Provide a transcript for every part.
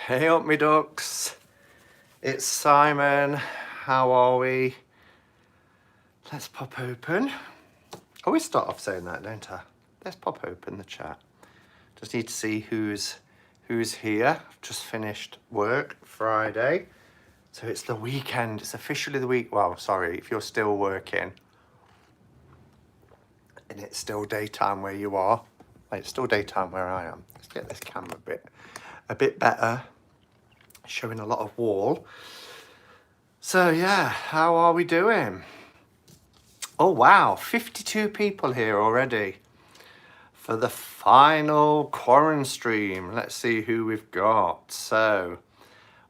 Hey up me ducks, it's Simon. How are we? Let's pop open. I always start off saying that, don't I? Let's pop open the chat. Just need to see who's here. I've just finished work Friday, so it's the weekend. It's officially the week. Well, sorry if you're still working and it's still daytime where you are. It's still daytime where I am. Let's get this camera a bit better, showing a lot of wall. So yeah, how are we doing? Oh wow, 52 people here already for the final QuaranStream. Let's see who we've got. So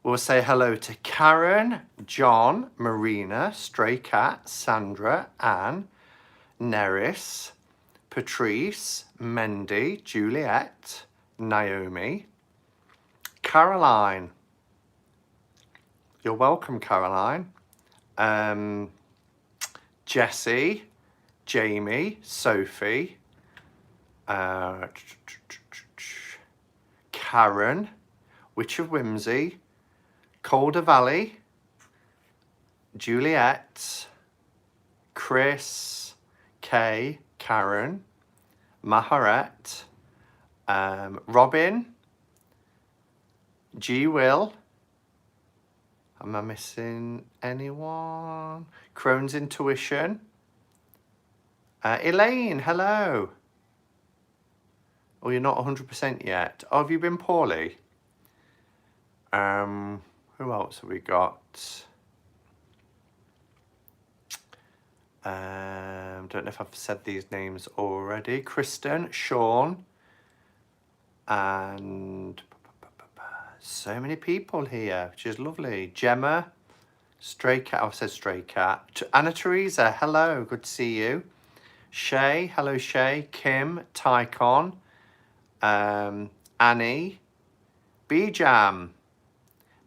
we'll say hello to Karen, John, Marina, Stray Cat, Sandra, Anne, Neris, Patrice, Mendy, Juliet, Naomi, Caroline. You're welcome, Caroline. Jessie, Jamie, Sophie, Karen, Witch of Whimsy, Calder Valley, Juliet, Chris, Kay, Karen, Maharet, Robin, G. Will. Am I missing anyone? Crohn's Intuition. Elaine, hello. Oh, you're not 100% yet. Oh, have you been poorly? Who else have we got? Don't know if I've said these names already. Kristen, Sean, and so many people here, which is lovely. Gemma, Stray Cat, I've said Stray Cat. Anna Teresa, hello, good to see you. Shay, hello Shay. Kim, Tycon, Annie, B-Jam,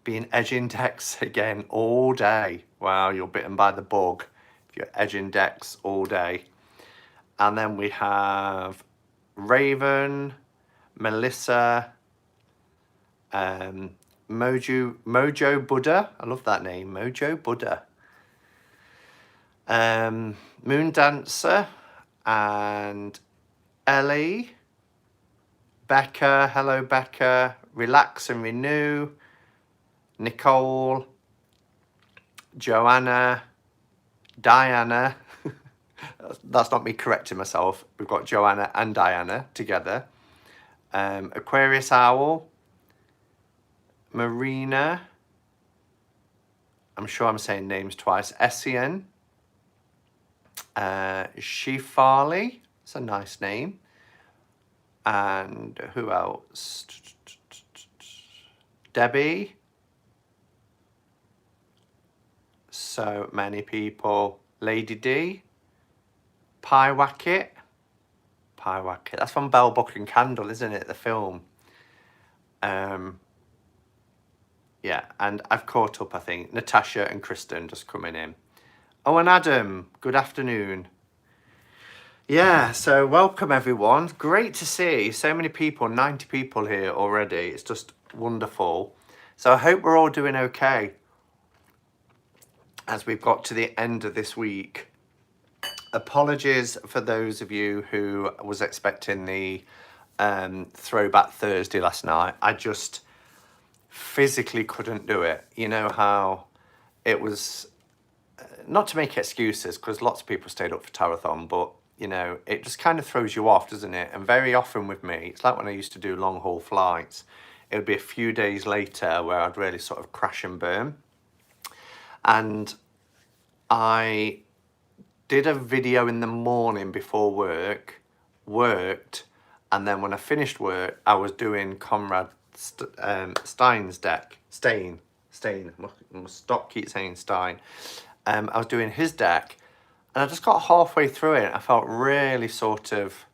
being edge index again all day. Wow, you're bitten by the bug if you're edge index all day. And then we have Raven, Melissa, Mojo Buddha. I love that name, Mojo Buddha. Moon Dancer and Ellie. Becca, hello Becca. Relax and Renew. Nicole. Joanna. Diana. That's not me correcting myself. We've got Joanna and Diana together. Aquarius Owl. Marina. I'm sure I'm saying names twice. Essien. Shifali. It's a nice name. And who else? Debbie. So many people. Lady D. Pie Wacket. Pie Wacket. That's from Bell, Book and Candle, isn't it? The film. Yeah, and I've caught up, I think. Natasha and Kristen just coming in. Oh, and Adam, good afternoon. Yeah, so welcome everyone. Great to see so many people, 90 people here already. It's just wonderful. So I hope we're all doing okay as we've got to the end of this week. Apologies for those of you who was expecting the Throwback Thursday last night. I just physically couldn't do it. You know how it was, not to make excuses, because lots of people stayed up for Tarathon, but you know, it just kind of throws you off, doesn't it? And very often with me, it's like when I used to do long haul flights, it would be a few days later where I'd really sort of crash and burn. And I did a video in the morning before work, worked, and then when I finished work, I was doing Conrad Stein's deck. Stein. I must stop keep saying Stein. I was doing his deck, and I just got halfway through it. I felt really sort of,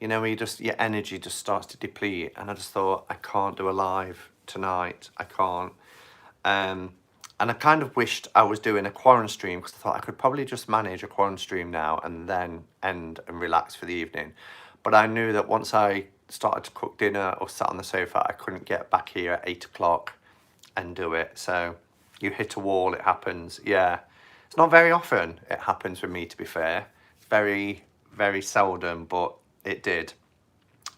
you know, your energy just starts to deplete, and I just thought, I can't do a live tonight. I can't. And I kind of wished I was doing a QuaranStream, because I thought I could probably just manage a QuaranStream now and then end and relax for the evening. But I knew that once I started to cook dinner or sat on the sofa, I couldn't get back here at 8 o'clock and do it. So you hit a wall, it happens. Yeah, it's not very often it happens with me, to be fair. It's very, very seldom, but it did.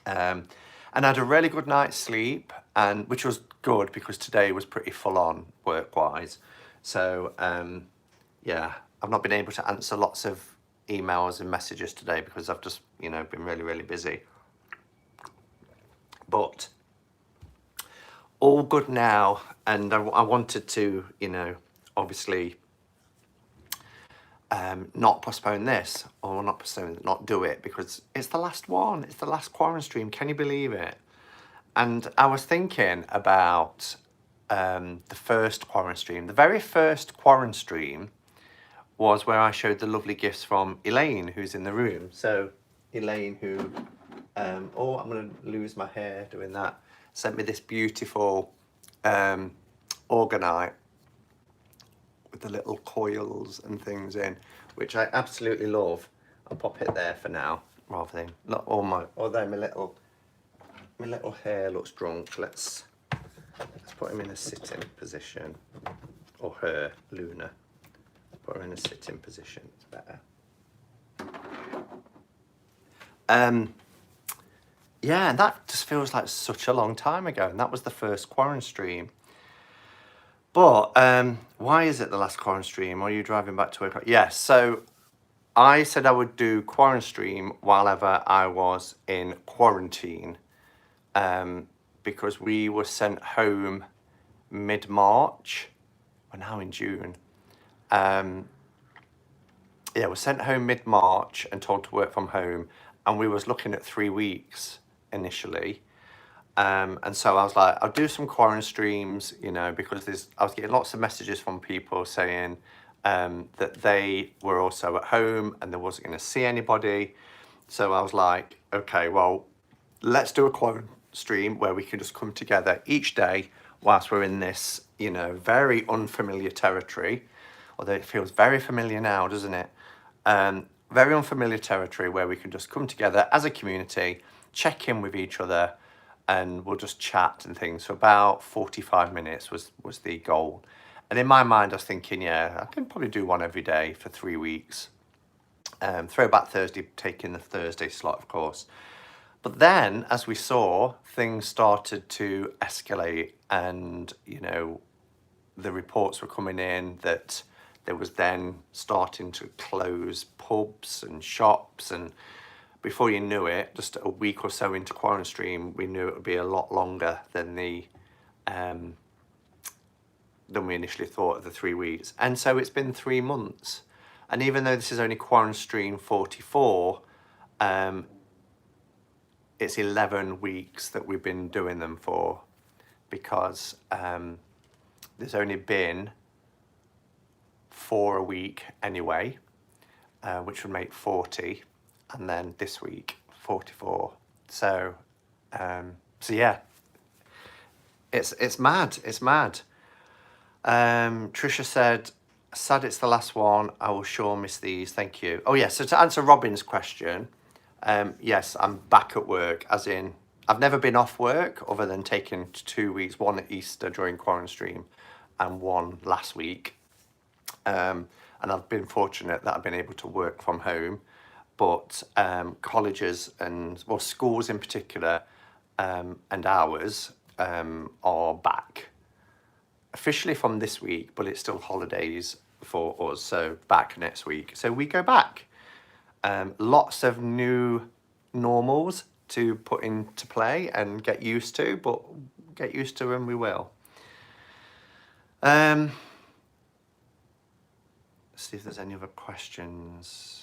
And I had a really good night's sleep, and which was good because today was pretty full on work-wise. So yeah, I've not been able to answer lots of emails and messages today because I've just, you know, been really, really busy. But all good now, and I wanted to, you know, obviously not postpone this, or not do it, because it's the last one. It's the last QuaranStream. Can you believe it? And I was thinking about the first QuaranStream. The very first QuaranStream was where I showed the lovely gifts from Elaine, who's in the room. So Elaine, who, oh, I'm going to lose my hair doing that, sent me this beautiful orgonite with the little coils and things in, which I absolutely love. I'll pop it there for now, rather than not all my, although my little hair looks drunk. Let's put him in a sitting position, or her, Luna. Put her in a sitting position. It's better. Yeah, and that just feels like such a long time ago, and that was the first QuaranStream. But why is it the last QuaranStream? Are you driving back to work? Yes, so I said I would do QuaranStream while ever I was in quarantine, because we were sent home mid-March. We're now in June. Yeah, we're sent home mid-March and told to work from home, and we was looking at 3 weeks initially. And so I was like, I'll do some QuaranStreams, you know, because I was getting lots of messages from people saying that they were also at home and they wasn't going to see anybody. So I was like, okay, well, let's do a QuaranStream where we can just come together each day whilst we're in this, you know, very unfamiliar territory. Although it feels very familiar now, doesn't it? Very unfamiliar territory where we can just come together as a community, check in with each other, and we'll just chat and things. For about 45 minutes was the goal. And in my mind, I was thinking, yeah, I can probably do one every day for 3 weeks. Throwback Thursday, taking the Thursday slot, of course. But then, as we saw, things started to escalate, and, you know, the reports were coming in that there was then starting to close pubs and shops, and before you knew it, just a week or so into QuaranStream, we knew it would be a lot longer than we initially thought of the 3 weeks. And so it's been 3 months. And even though this is only QuaranStream 44, it's 11 weeks that we've been doing them for, because there's only been 4 a week anyway, which would make 40. And then this week, 44. So yeah, it's mad. It's mad. Trisha said, sad it's the last one. I will sure miss these. Thank you. Oh yeah, so to answer Robin's question, yes, I'm back at work, as in I've never been off work other than taking 2 weeks, one at Easter during QuaranStream and one last week. And I've been fortunate that I've been able to work from home. But colleges and, well, schools in particular, and ours are back officially from this week, but it's still holidays for us, so back next week. So we go back. Lots of new normals to put into play and get used to, but get used to them we will. Let's see if there's any other questions.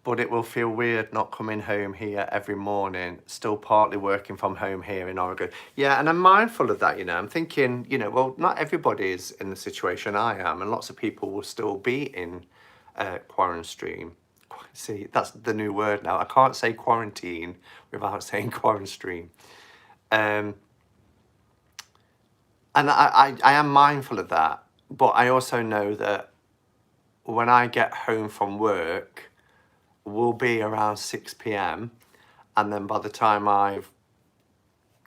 But it will feel weird not coming home here every morning, still partly working from home here in Oregon. Yeah, and I'm mindful of that, you know. I'm thinking, you know, well, not everybody is in the situation I am, and lots of people will still be in QuaranStream. See, that's the new word now. I can't say quarantine without saying QuaranStream. And I am mindful of that, but I also know that when I get home from work, will be around 6 p.m. And then by the time I've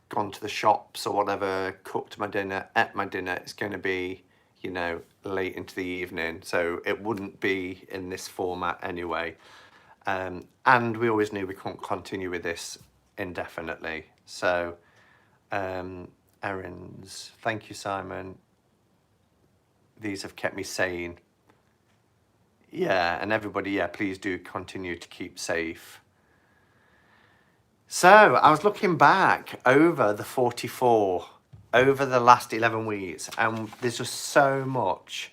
gone to the shops or whatever, cooked my dinner, ate my dinner, it's going to be, you know, late into the evening. So it wouldn't be in this format anyway. And we always knew we couldn't continue with this indefinitely. So, errands. Thank you, Simon. These have kept me sane. Yeah, and everybody, yeah, please do continue to keep safe. So I was looking back over the 44, over the last 11 weeks, and there's just so much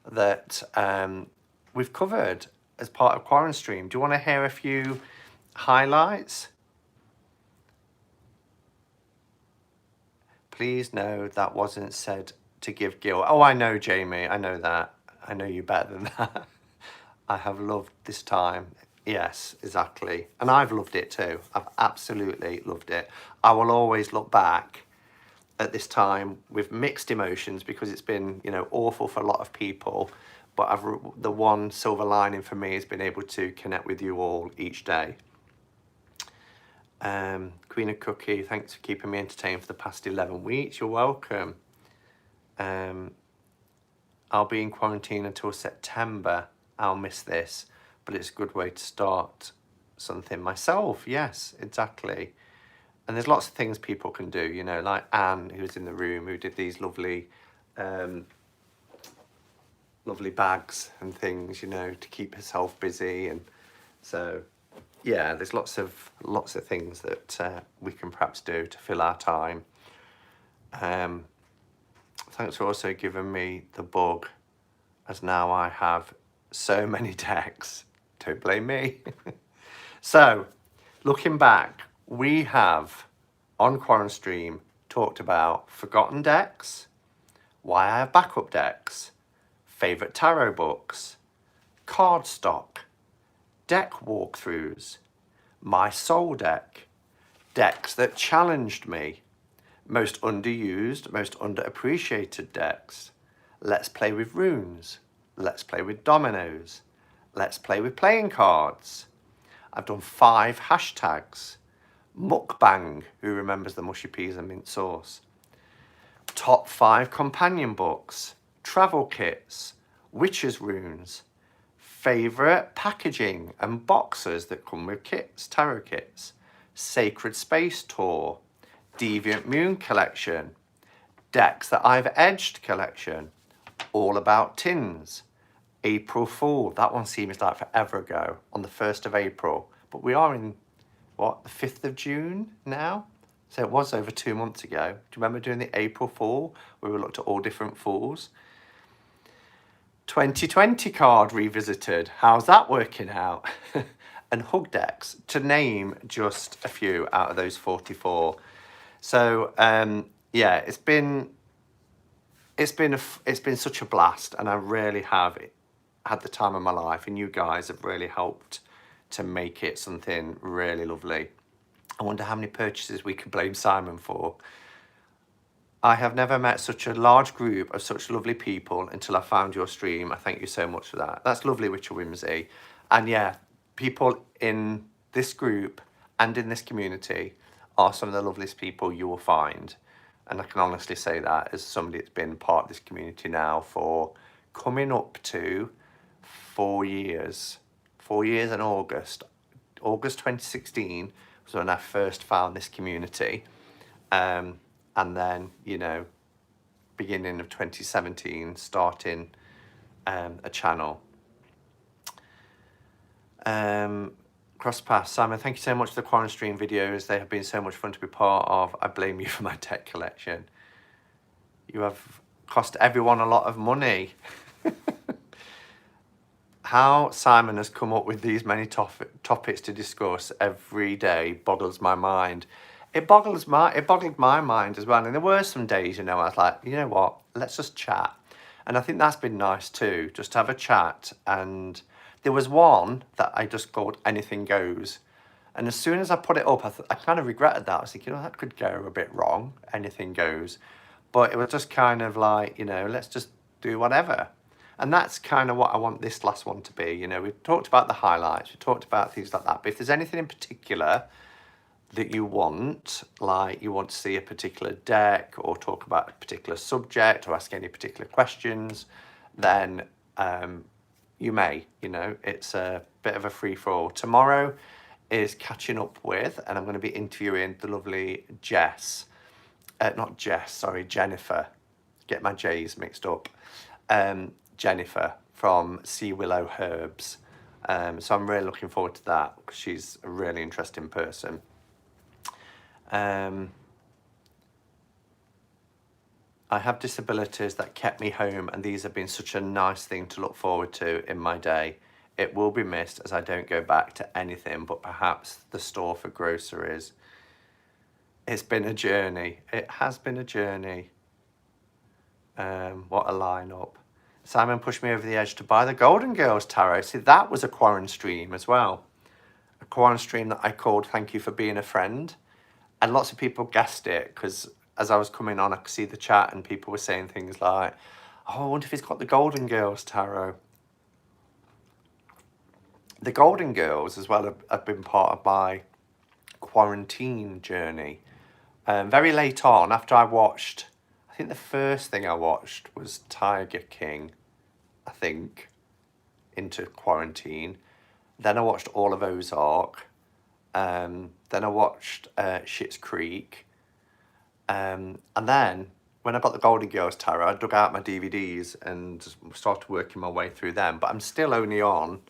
that we've covered as part of QuaranStream. Do you want to hear a few highlights? Please know that wasn't said to give guilt. Oh, I know, Jamie. I know that. I know you better than that. I have loved this time. Yes, exactly. And I've loved it too. I've absolutely loved it. I will always look back at this time with mixed emotions because it's been, you know, awful for a lot of people. But the one silver lining for me has been able to connect with you all each day. Queen of Cookie, thanks for keeping me entertained for the past 11 weeks. You're welcome. I'll be in quarantine until September. I'll miss this, but it's a good way to start something myself. Yes, exactly. And there's lots of things people can do, you know, like Anne, who's in the room, who did these lovely lovely bags and things, you know, to keep herself busy. And so, yeah, there's lots of things that we can perhaps do to fill our time. Thanks for also giving me the bug, as now I have so many decks. Don't blame me. So, looking back, we have on QuaranStream talked about forgotten decks, why I have backup decks, favourite tarot books, cardstock, deck walkthroughs, my soul deck, decks that challenged me, most underused, most underappreciated decks, let's play with runes, let's play with dominoes, let's play with playing cards. I've done 5 hashtags, mukbang, who remembers the mushy peas and mint sauce, top 5 companion books, travel kits, witches runes, favourite packaging and boxes that come with kits, tarot kits, Sacred Space Tour, Deviant Moon collection, decks that I've edged collection, all about tins, April Fool, that one seems like forever ago, on the 1st of April, but we are in, what, the 5th of June now? So it was over 2 months ago. Do you remember doing the April Fool, where we looked at all different fools? 2020 card revisited, how's that working out? And hug decks, to name just a few out of those 44. So yeah, it's been such a blast, and I really have had the time of my life, and you guys have really helped to make it something really lovely. I wonder how many purchases we can blame Simon for. I have never met such a large group of such lovely people until I found your stream. I thank you so much for that. That's lovely, Witcher Whimsy. And yeah, people in this group and in this community are some of the loveliest people you will find. And I can honestly say that as somebody that's been part of this community now for coming up to 4 years. 4 years in August. August 2016 was when I first found this community. And then, you know, beginning of 2017, starting a channel. Crosspath, Simon, thank you so much for the QuaranStream videos. They have been so much fun to be part of. I blame you for my tech collection. You have cost everyone a lot of money. How Simon has come up with these many topics to discuss every day boggles my mind. It boggled my mind as well. And there were some days, you know, I was like, you know what, let's just chat. And I think that's been nice too, just to have a chat. And there was one that I just called Anything Goes. And as soon as I put it up, I kind of regretted that. I was thinking, you know, that could go a bit wrong, Anything Goes. But it was just kind of like, you know, let's just do whatever. And that's kind of what I want this last one to be. You know, we've talked about the highlights, we talked about things like that. But if there's anything in particular that you want, like you want to see a particular deck or talk about a particular subject or ask any particular questions, then you may, you know, it's a bit of a free-for-all. Tomorrow is catching up with, and I'm going to be interviewing the lovely Jennifer. Get my J's mixed up. Jennifer from Sea Willow Herbs. So I'm really looking forward to that because she's a really interesting person. I have disabilities that kept me home, and these have been such a nice thing to look forward to in my day. It will be missed as I don't go back to anything but perhaps the store for groceries. It's been a journey. It has been a journey. What a lineup. Simon pushed me over the edge to buy the Golden Girls tarot. See, that was a QuaranStream as well. A QuaranStream that I called Thank You for Being a Friend. And lots of people guessed it because as I was coming on, I could see the chat and people were saying things like, oh, I wonder if he's got the Golden Girls tarot. The Golden Girls as well have been part of my quarantine journey. Very late on, after I watched, I think the first thing I watched was Tiger King, I think, into quarantine. Then I watched all of Ozark. Then I watched Schitt's Creek. And then when I got the Golden Girls tarot, I dug out my DVDs and started working my way through them. But I'm still only on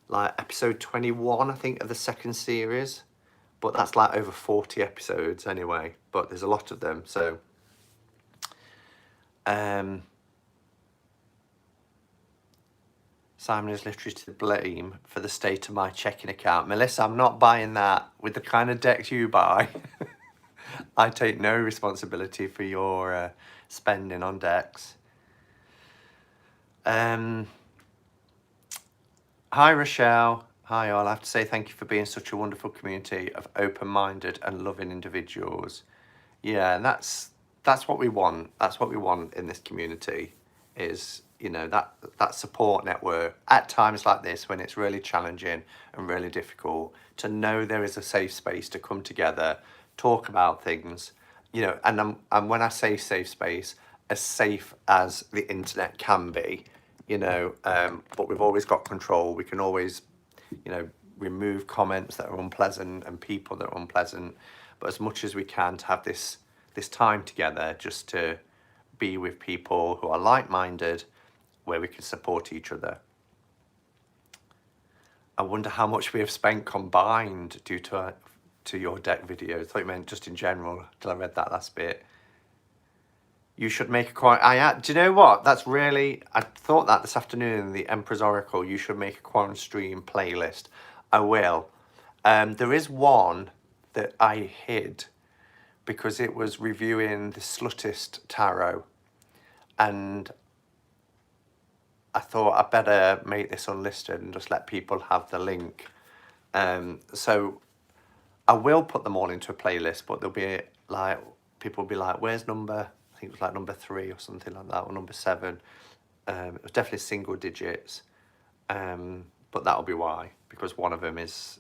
like episode 21, I think, of the second series. But that's like over 40 episodes anyway. But there's a lot of them, so... Simon is literally to blame for the state of my checking account. Melissa, I'm not buying that. With the kind of decks you buy, I take no responsibility for your spending on decks. Hi, Rochelle. Hi, all. I have to say thank you for being such a wonderful community of open-minded and loving individuals. Yeah, and that's what we want. That's what we want in this community is, you know, that support network at times like this when it's really challenging and really difficult, to know there is a safe space to come together, talk about things, you know, and when I say safe space, as safe as the internet can be, you know, but we've always got control. We can always, you know, remove comments that are unpleasant and people that are unpleasant, but as much as we can to have this time together just to be with people who are like-minded, where we can support each other. I wonder how much we have spent combined due to your deck videos. I thought you meant just in general till I read that last bit. You should make a do you know what? That's really, I thought that this afternoon in the Emperor's Oracle, you should make a QuaranStream playlist. I will. There is one that I hid because it was reviewing the Sluttist Tarot. And I thought I'd better make this unlisted and just let people have the link. So I will put them all into a playlist, but there'll be like, people will be like, where's number, I think it was like number 3 or something like that, or number 7. It was definitely single digits, but that'll be why, because one of them is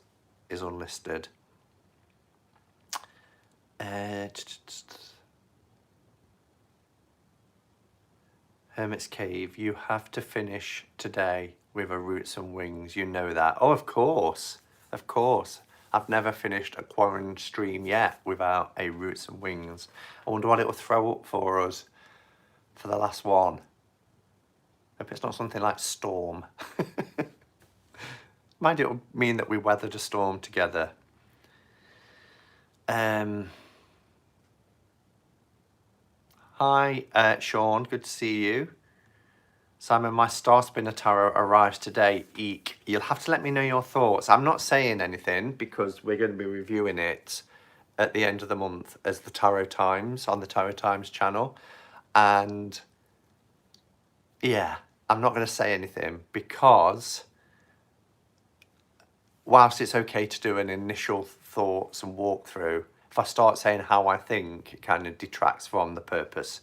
unlisted. Hermit's Cave, you have to finish today with a Roots and Wings. You know that. Oh, of course. Of course. I've never finished a QuaranStream yet without a Roots and Wings. I wonder what it will throw up for us for the last one. Hope it's not something like Storm. Mind it will mean that we weathered a storm together. Hi, Sean, good to see you. Simon, my Star Spinner Tarot arrives today. Eek. You'll have to let me know your thoughts. I'm not saying anything because we're going to be reviewing it at the end of the month as the Tarot Times on the Tarot Times channel. And yeah, I'm not going to say anything because whilst it's okay to do an initial thoughts and walkthrough, if I start saying how I think, it kind of detracts from the purpose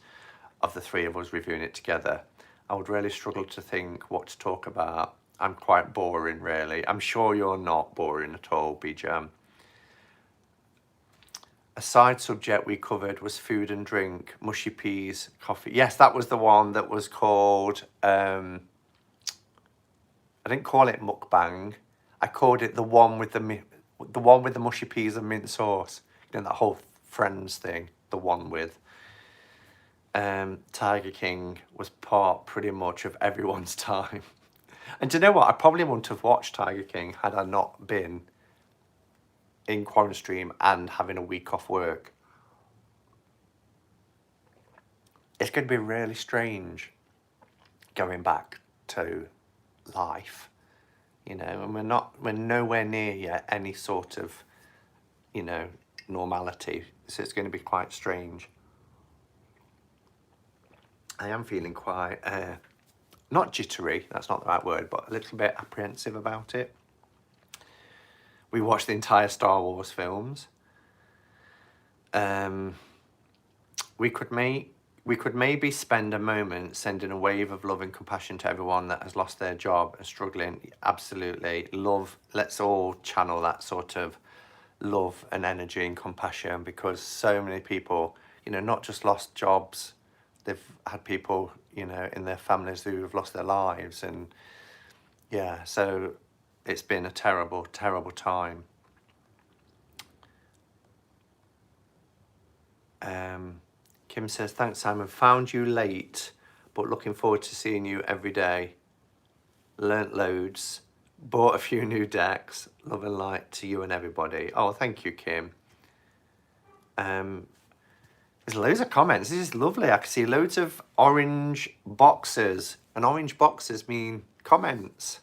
of the 3 of us reviewing it together. I would really struggle to think what to talk about. I'm quite boring, really. I'm sure you're not boring at all, BJam. A side subject we covered was food and drink, mushy peas, coffee. Yes, that was the one that was called, I didn't call it mukbang. I called it the one with the mushy peas and mint sauce. You know, that whole Friends thing, the one with. Tiger King was part pretty much of everyone's time. And do you know what? I probably wouldn't have watched Tiger King had I not been in QuaranStream and having a week off work. It's going to be really strange going back to life, you know, and we're nowhere near yet any sort of, you know, normality. So it's going to be quite strange. I am feeling quite, not jittery, that's not the right word, but a little bit apprehensive about it. We watched the entire Star Wars films. We could maybe spend a moment sending a wave of love and compassion to everyone that has lost their job and struggling. Absolutely. Love, let's all channel that sort of love and energy and compassion, because so many people, you know, not just lost jobs, they've had people, you know, in their families who have lost their lives. And yeah, so it's been a terrible, terrible time. Kim says, thanks, Simon. Found you late, but looking forward to seeing you every day. Learnt loads. Bought a few new decks. Love and light to you and everybody. Oh, thank you, Kim. There's loads of comments. This is lovely. I can see loads of orange boxes. And orange boxes mean comments.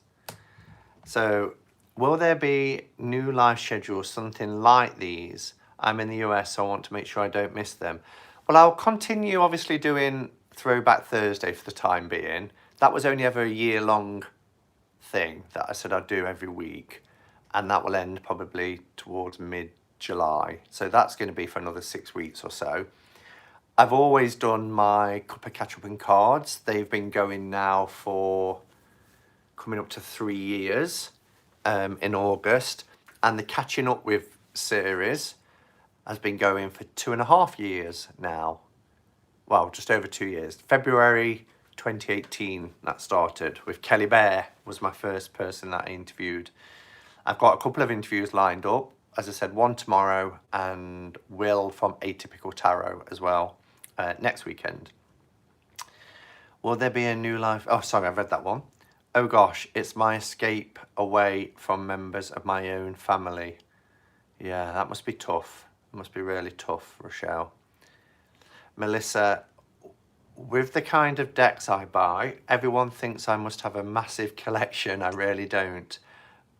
So, will there be new live schedules, something like these? I'm in the US, so I want to make sure I don't miss them. Well, I'll continue obviously doing Throwback Thursday for the time being. That was only ever a year-long thing that I said I'd do every week. And that will end probably towards mid-July. So that's going to be for another 6 weeks or so. I've always done my Cup of Catch Up and Cards. They've been going now for coming up to 3 years in August. And the Catching Up With series has been going for 2.5 years now. Well, just over 2 years. February 2018 that started with Kelly Bear was my first person that I interviewed. I've got a couple of interviews lined up. As I said, one tomorrow and Will from Atypical Tarot as well next weekend. Will there be a new live... Oh, sorry, I've read that one. Oh gosh, it's my escape away from members of my own family. Yeah, that must be tough. It must be really tough, Rochelle. Melissa, with the kind of decks I buy, everyone thinks I must have a massive collection. I really don't.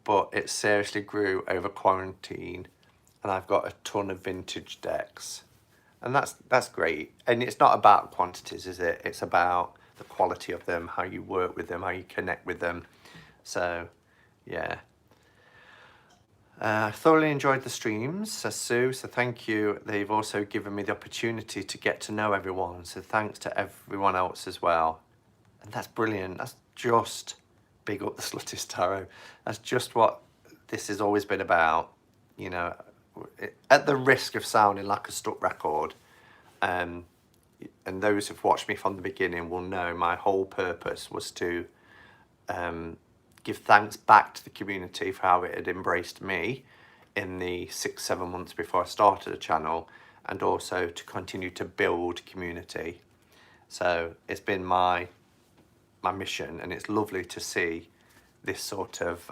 But it seriously grew over quarantine. And I've got a ton of vintage decks. And that's great. And it's not about quantities, is it? It's about the quality of them, how you work with them, how you connect with them. So, yeah. I thoroughly enjoyed the streams, says Sue, so thank you. They've also given me the opportunity to get to know everyone, so thanks to everyone else as well. And that's brilliant. That's just big up the Sluttist Tarot. That's just what this has always been about, you know, at the risk of sounding like a stuck record. And those who've watched me from the beginning will know my whole purpose was to give thanks back to the community for how it had embraced me in the 6-7 months before I started the channel, and also to continue to build community. So it's been my mission, and it's lovely to see this sort of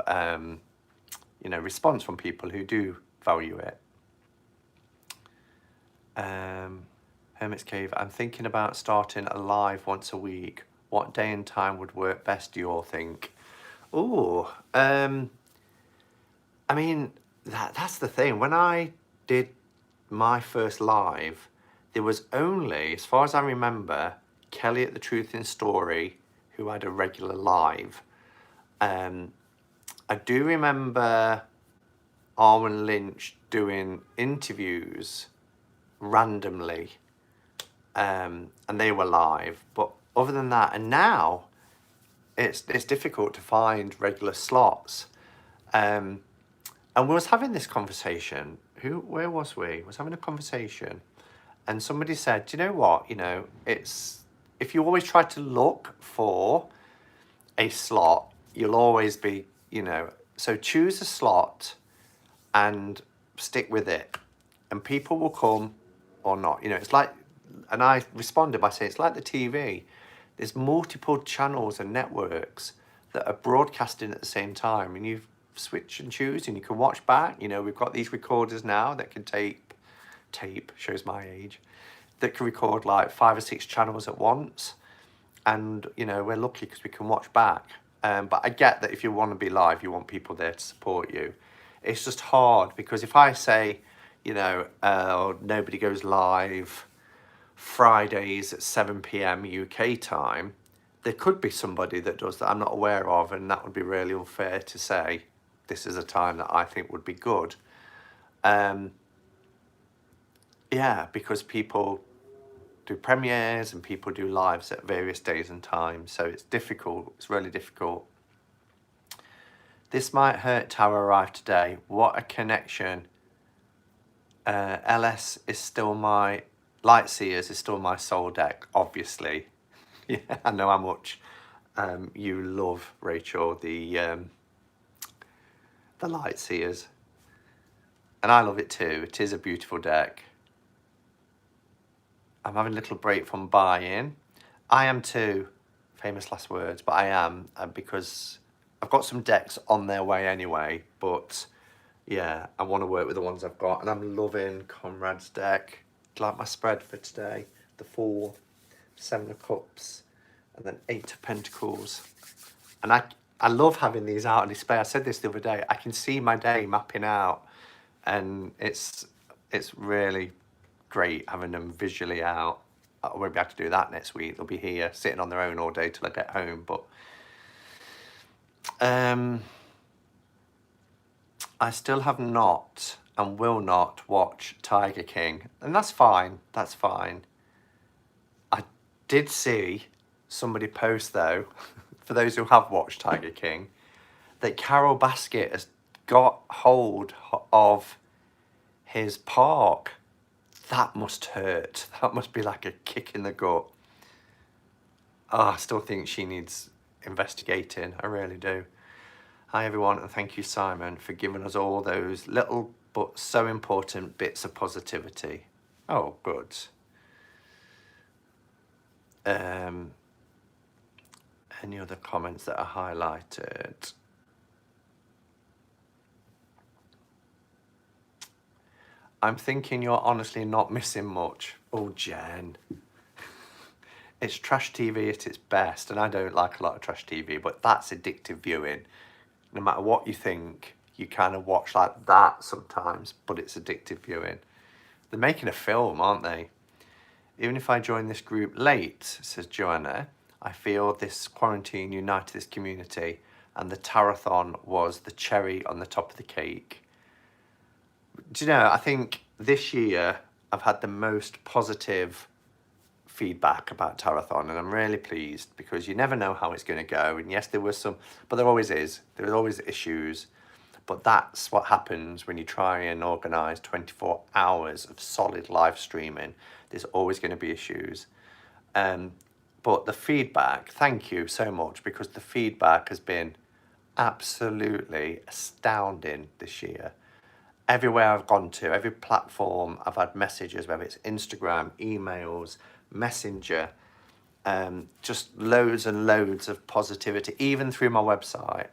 you know, response from people who do value it. Hermit's Cave, I'm thinking about starting a live once a week. What day and time would work best, do you all think? Oh, I mean, that's the thing. When I did my first live, there was only, as far as I remember, Kelly at The Truth in Story, who had a regular live. I do remember Arwen Lynch doing interviews randomly, and they were live, but other than that, and now it's difficult to find regular slots. And we was having this conversation. Where was we? Was having a conversation, and somebody said, "Do you know what? You know, it's if you always try to look for a slot, you'll always be, you know, so choose a slot and stick with it, and people will come or not. You know, it's like," and I responded by saying, "It's like the TV. There's multiple channels and networks that are broadcasting at the same time, and you switch and choose, and you can watch back. You know, we've got these recorders now that can tape shows my age, that can record like 5 or 6 channels at once, and you know we're lucky because we can watch back. But I get that if you want to be live, you want people there to support you. It's just hard because if I say, you know, nobody goes live Fridays at 7 p.m. UK time, there could be somebody that does that I'm not aware of, and that would be really unfair to say this is a time that I think would be good. Yeah, because people do premieres and people do lives at various days and times, so it's difficult. It's really difficult. This might hurt Tower arrived today. What a connection. LS is still my Lightseers is still my soul deck, obviously. Yeah, I know how much you love, Rachel, the Lightseers, and I love it too. It is a beautiful deck. I'm having a little break from buying. I am too. Famous last words, but I am because I've got some decks on their way anyway. But yeah, I want to work with the ones I've got, and I'm loving Conrad's deck. Do you like my spread for today? The 4, 7 of Cups, and then 8 of Pentacles. And I love having these out on display. I said this the other day. I can see my day mapping out, and it's really great having them visually out. I won't be able to do that next week. They'll be here sitting on their own all day till I get home. But I still have not and will not watch Tiger King, and that's fine. That's fine. I did see somebody post though, for those who have watched Tiger King, that Carol Baskin has got hold of his park. That must hurt. That must be like a kick in the gut. Oh, I still think she needs investigating. I really do. Hi everyone, and thank you, Simon, for giving us all those little but so important bits of positivity. Oh, good. Any other comments that are highlighted? I'm thinking you're honestly not missing much. Oh, Jen. It's trash TV at its best, and I don't like a lot of trash TV, but that's addictive viewing. No matter what you think, you kind of watch like that sometimes, but it's addictive viewing. They're making a film, aren't they? Even if I join this group late, says Joanna, I feel this quarantine united this community, and the Tarathon was the cherry on the top of the cake. Do you know, I think this year I've had the most positive feedback about Tarathon, and I'm really pleased because you never know how it's going to go. And yes, there was some, but there always is. There are always issues, but that's what happens when you try and organise 24 hours of solid live streaming. There's always going to be issues. But the feedback, thank you so much, because the feedback has been absolutely astounding this year. Everywhere I've gone to, every platform, I've had messages, whether it's Instagram, emails, Messenger, just loads and loads of positivity, even through my website.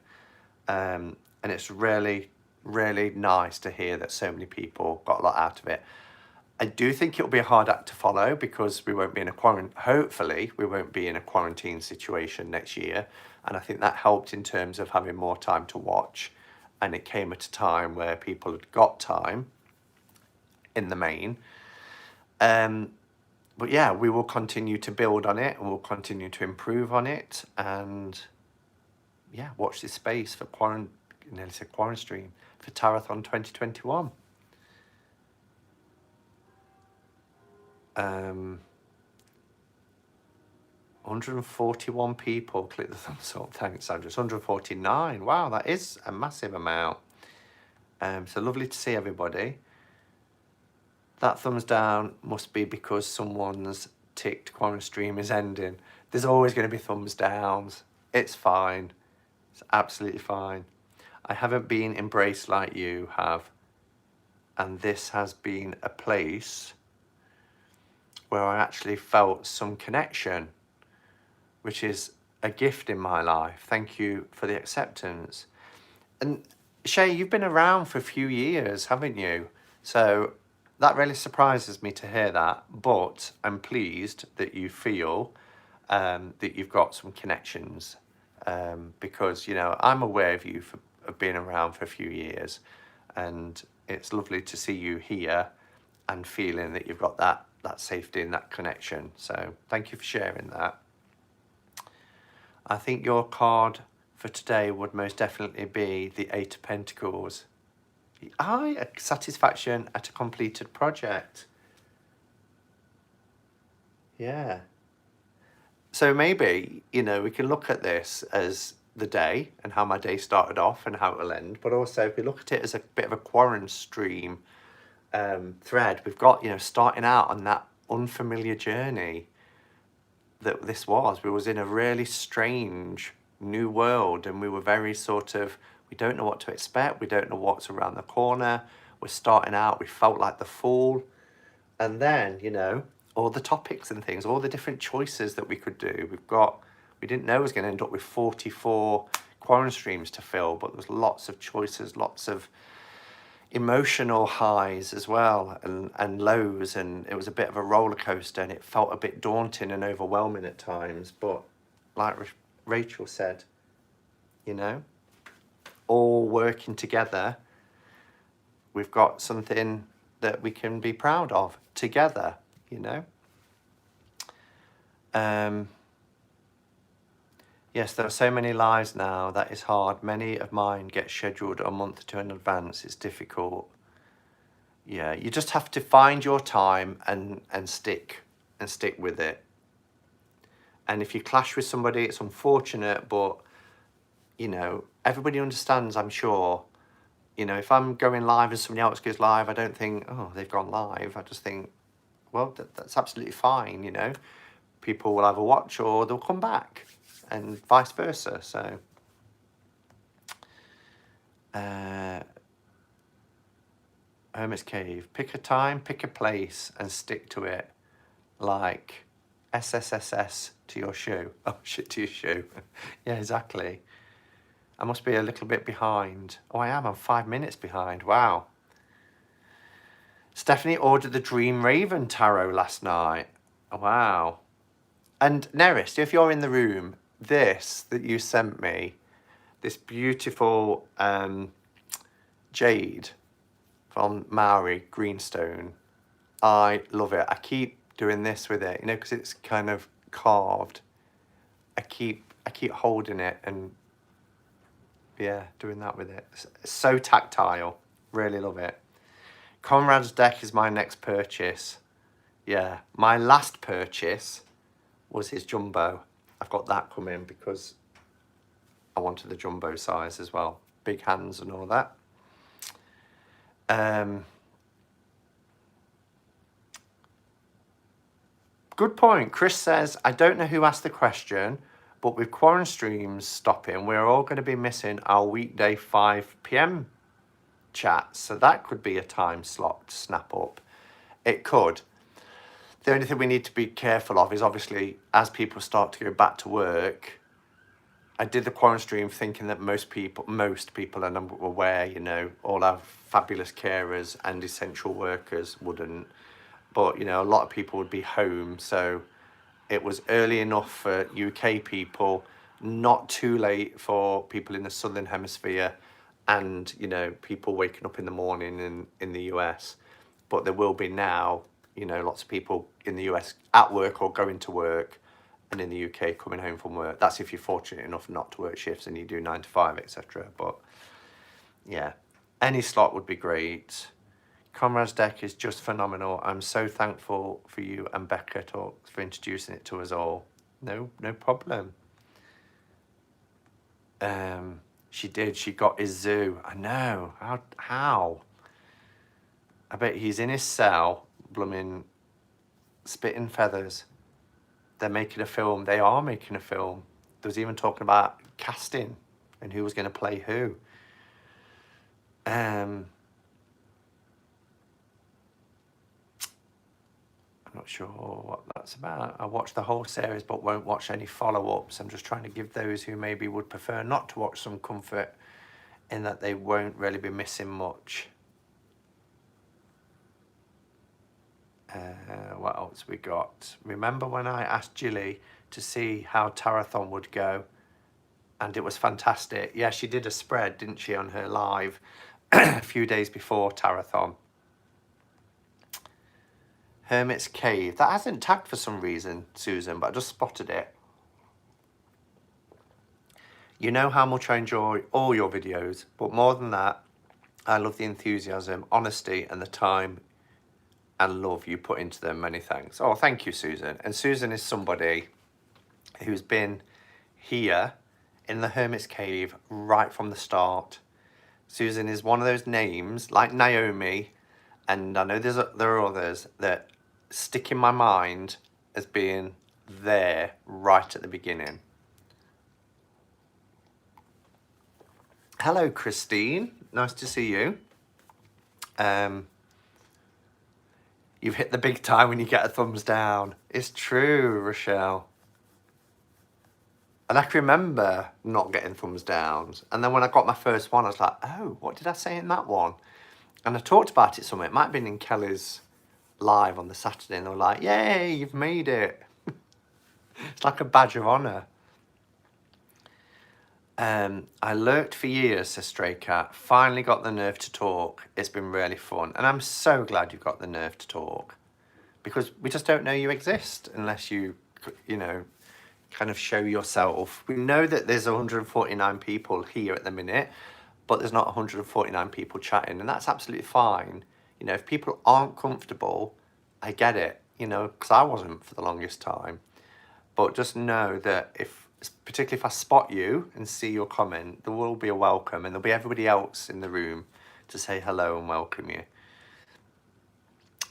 And it's really, really nice to hear that so many people got a lot out of it. I do think it'll be a hard act to follow because we won't be in a hopefully we won't be in a quarantine situation next year. And I think that helped in terms of having more time to watch. And it came at a time where people had got time in the main. But yeah, we will continue to build on it and we'll continue to improve on it. And yeah, watch this space for QuaranStream for Tarathon 2021. 141 people click the thumbs up. Thanks, Sandra. It's 149. Wow, that is a massive amount. So lovely to see everybody. That thumbs down must be because someone's ticked QuaranStream is ending. There's always going to be thumbs downs. It's fine. It's absolutely fine. I haven't been embraced like you have. And this has been a place where I actually felt some connection, which is a gift in my life. Thank you for the acceptance. And Shay, you've been around for a few years, haven't you? So that really surprises me to hear that, but I'm pleased that you feel that you've got some connections, because, you know, I'm aware of you of being around for a few years, and it's lovely to see you here and feeling that you've got that safety and that connection. So thank you for sharing that. I think your card for today would most definitely be the Eight of Pentacles. A satisfaction at a completed project. Yeah. So maybe, you know, we can look at this as the day and how my day started off and how it will end. But also if we look at it as a bit of a QuaranStream thread, we've got, you know, starting out on that unfamiliar journey that this was. We was in a really strange new world, and we were very sort of, we don't know what to expect, we don't know what's around the corner, we're starting out, we felt like the fool. And then, you know, all the topics and things, all the different choices that we could do. We didn't know it was going to end up with 44 QuaranStreams to fill, but there was lots of choices, lots of emotional highs as well, and lows, and it was a bit of a roller coaster, and it felt a bit daunting and overwhelming at times. But like Rachel said, you know, all working together, we've got something that we can be proud of together, you know. Yes, there are so many lives now, that is hard. Many of mine get scheduled a month or two in advance. It's difficult. Yeah, you just have to find your time and stick with it. And if you clash with somebody, it's unfortunate, but, you know, everybody understands, I'm sure. You know, if I'm going live and somebody else goes live, I don't think, oh, they've gone live. I just think, well, that's absolutely fine, you know. People will either watch or they'll come back, and vice versa. So, Hermit's Cave. Pick a time, pick a place, and stick to it. Like SSSS to your shoe. Oh, shit to your shoe. Yeah, exactly. I must be a little bit behind. Oh, I am. I'm 5 minutes behind. Wow. Stephanie ordered the Dream Raven Tarot last night. Oh, wow. And Neris, if you're in the room, this that you sent me, this beautiful jade from Maori Greenstone, I love it. I keep doing this with it, you know, because it's kind of carved. I keep holding it and, yeah, doing that with it. It's so tactile. Really love it. Conrad's deck is my next purchase. Yeah, my last purchase was his jumbo. I've got that coming because I wanted the jumbo size as well. Big hands and all that. Good point. Chris says, I don't know who asked the question, but with QuaranStreams stopping, we're all going to be missing our weekday 5 p.m. chat. So that could be a time slot to snap up. It could. The only thing we need to be careful of is obviously as people start to go back to work. I did the QuaranStream thinking that most people, and I'm aware, you know, all our fabulous carers and essential workers wouldn't. But, you know, a lot of people would be home. So it was early enough for UK people, not too late for people in the Southern Hemisphere, and, you know, people waking up in the morning in the US. But there will be now, you know, lots of people in the US at work or going to work, and in the UK coming home from work. That's if you're fortunate enough not to work shifts and you do 9 to 5, etc. But yeah, any slot would be great. Conrad's deck is just phenomenal. I'm so thankful for you and Becca for introducing it to us all. No problem. She did. She got his zoo. I know. How? I bet he's in his cell, blooming spitting feathers. They're making a film. They are making a film. There was even talking about casting and who was going to play who. I'm not sure what that's about. I watched the whole series but won't watch any follow-ups. I'm just trying to give those who maybe would prefer not to watch some comfort in that they won't really be missing much. What else we got? Remember when I asked Jilly to see how Tarathon would go? And it was fantastic. Yeah, she did a spread, didn't she, on her live a few days before Tarathon. Hermit's Cave. That hasn't tagged for some reason, Susan, but I just spotted it. You know how much I enjoy all your videos, but more than that, I love the enthusiasm, honesty, and the time and love you put into them. Many thanks. Oh, thank you, Susan. And Susan is somebody who's been here in the Hermit's Cave right from the start. Susan is one of those names, like Naomi, and I know there are others that stick in my mind as being there right at the beginning. Hello, Christine. Nice to see you. You've hit the big time when you get a thumbs down. It's true, Rochelle. And I can remember not getting thumbs downs. And then when I got my first one, I was like, oh, what did I say in that one? And I talked about it somewhere. It might have been in Kelly's live on the Saturday. And they were like, yay, you've made it. It's like a badge of honour. I lurked for years, says Stray Cat. Finally got the nerve to talk. It's been really fun. And I'm so glad you got the nerve to talk. Because we just don't know you exist unless you know, kind of show yourself. We know that there's 149 people here at the minute, but there's not 149 people chatting. And that's absolutely fine. You know, if people aren't comfortable, I get it. You know, because I wasn't for the longest time. But just know that particularly if I spot you and see your comment, there will be a welcome and there'll be everybody else in the room to say hello and welcome you.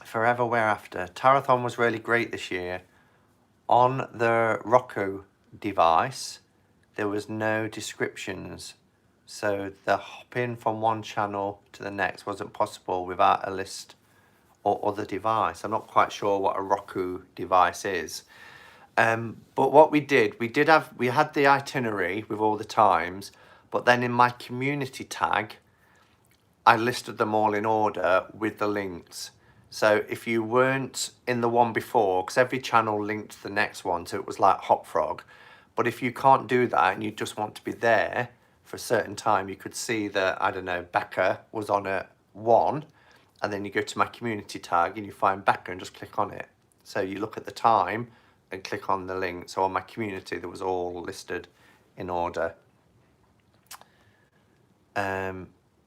Forever Whereafter. Tarathon was really great this year. On the Roku device, there was no descriptions. So the hopping from one channel to the next wasn't possible without a list or other device. I'm not quite sure what a Roku device is. But what we had the itinerary with all the times, but then in my community tag, I listed them all in order with the links. So if you weren't in the one before, because every channel linked to the next one, so it was like Hop Frog. But if you can't do that and you just want to be there for a certain time, you could see that, I don't know, Becca was on at 1, and then you go to my community tag and you find Becca and just click on it. So you look at the time and click on the link. So on my community, there was all listed in order.